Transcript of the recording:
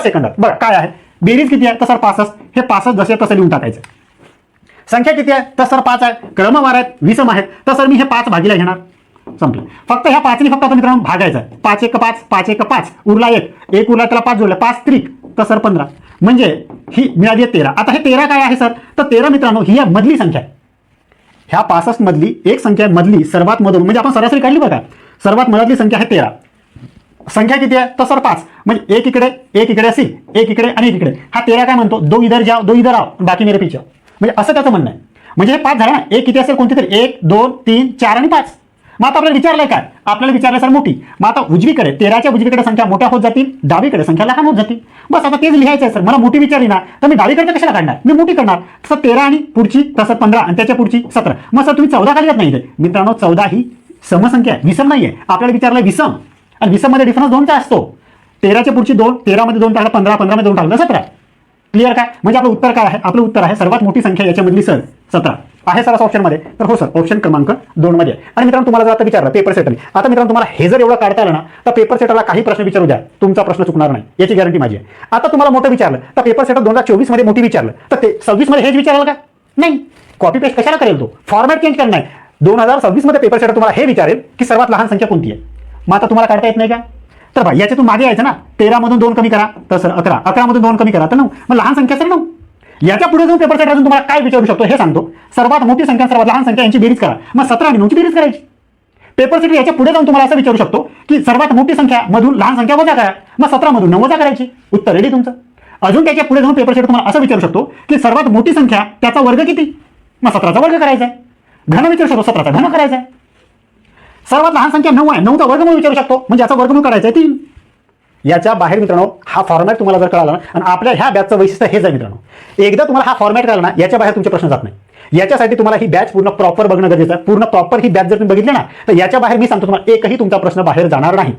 सेकंदात. बरं काय आहे, बेरीज किती आहे तर सर 65. हे 65 जसे तसं लिहून टाकायचं. संख्या किती आहे तर सर 5 आहे. क्रमवार आहेत, विषम आहेत तर सर मी हे 5 भागीला घेणार. संपलं. फक्त ह्या 5नी फक्त आता मित्रांनो भागायचं आहे. 5 1 5, 5 1 5, उरला 1 उरला त्याला 5 जोडला, 5 त्रिक तर सर 15. म्हणजे ही मिळाली 13. आता हे 13 काय आहे सर तर 13 मित्रांनो ही आहे मधली संख्या आहे. ह्या 65 मधली एक संख्या मधली सर्वात मधून, म्हणजे आपण सरासरी काढली बघा, सर्वात मधली संख्या आहे 13. संख्या किती आहे तर सर 5. म्हणजे एक इकडे असेल, एक इकडे आणि एक इकडे. हा 13 काय म्हणतो, दो इधर जाओ दो इधर आओ बाकी मेरे पीछे. म्हणजे असं त्याचं म्हणणं आहे. म्हणजे हे 5 झालं ना, एक किती असेल कोणती तरी, 1 2 3 4 आणि 5. मग आता आपल्याला विचारलंय काय, आपल्याला विचारलंय सर मोठी. मग आता उजवीकडे 13च्या उजवीकडे संख्या मोठ्या होत जातील, डावीकडे संख्या लहान होत जातील. बस आता तेच लिहायचं आहे सर. मला मोठी विचारली ना तर मी डावीकडे कशाला काढणार, मी मोठी करणार. तसं 13 आणि पुढची तसं 15 आणि त्याच्या पुढची 17. मग सर तुम्ही 14 काढल्यात नाही इथे. मित्रांनो 14 ही समसंख्या आहे, विषम नाही आहे. आपल्याला विचारलंय विषम, आणि विषम मध्ये डिफरन्स 2चा असतो. 13च्या पुढची 2, 13 मध्ये 2 टाकला 15, 15 मध्ये 2 टाकलं 17. क्लिअर काय, म्हणजे आपलं उत्तर काय आहे, आपलं उत्तर आहे सर्वात मोठी संख्या याच्यामधली सर 17 आहे सर असं ऑप्शनमध्ये. तर हो सर ऑप्शन क्रमांक 2 मध्ये आहे. आणि मित्रांनो तुम्हाला जर आता विचारलं पेपर सेटरने, आता मित्रांनो तुम्हाला हे जर एवढं काढता आलं ना तर पेपर सेटरला काही प्रश्न विचारू द्या, तुमचा प्रश्न चुकणार नाही याची गॅरंटी माझी आहे. आता तुम्हाला मोठं विचारलं तर पेपर सेटर 2024 मध्ये मोठी विचारलं तर ते 26 मध्ये हेच विचाराल का, नाही. कॉपी पेस्ट कशाला करेल तो, फॉर्मॅट चेंज करणार आहे. 2026 मध्ये पेपर सेटर तुम्हाला हे विचारेल की सर्वात लहान संख्या कोणती आहे. मग आता तुम्हाला काढता येत नाही का, तर भाई याच्यातून मागे यायचं ना. 13 मधून 2 कमी करा तर सर 11, 11 मधून 2 कमी करा तर 9. मग लहान संख्या सर 9. याच्या पुढे जाऊन पेपर सेट अजून तुम्हाला काय विचारू शकतो हे सांगतो. सर्वात मोठी संख्या सर्वात लहान संख्या यांची बेरीज करा. मग 17 आणि 9 ची बेरीज करायची. पेपर सेट याच्या पुढे जाऊन तुम्हाला असं विचारू शकतो की सर्वात मोठी संख्या मधून लहान संख्या वजा करा. मग 17 मधून 9 वजा करायची. उत्तर रेडी तुमचं. अजून त्याच्या पुढे जाऊन पेपर सेट तुम्हाला असं विचारू शकतो की सर्वात मोठी संख्या त्याचा वर्ग किती. मग 17चा वर्ग करायचा आहे. घन विचारू शकतो, 17चा घन करायचा आहे. सर्वात लहान संख्या 9 आहे, 9चा वर्गमूळ विचारू शकतो, म्हणजे याचा वर्गमूळ करायचा आहे 3. याच्या बाहेर मित्रांनो हा फॉर्मॅट तुम्हाला जर कळाला ना, आणि आपल्या ह्या बॅचचं वैशिष्ट्य हेच आहे मित्रांनो, एकदा तुम्हाला हा फॉर्मॅट कळाला ना याच्या बाहेर तुमचे प्रश्न जात नाही. याच्यासाठी तुम्हाला ही बॅच पूर्ण प्रॉपर बघणं गरजेचं आहे. पूर्ण प्रॉपर ही बॅच जर तुम्ही बघितली ना तर याच्या बाहेर मी सांगतो तुम्हाला एकही तुमचा प्रश्न बाहेर जाणार नाही.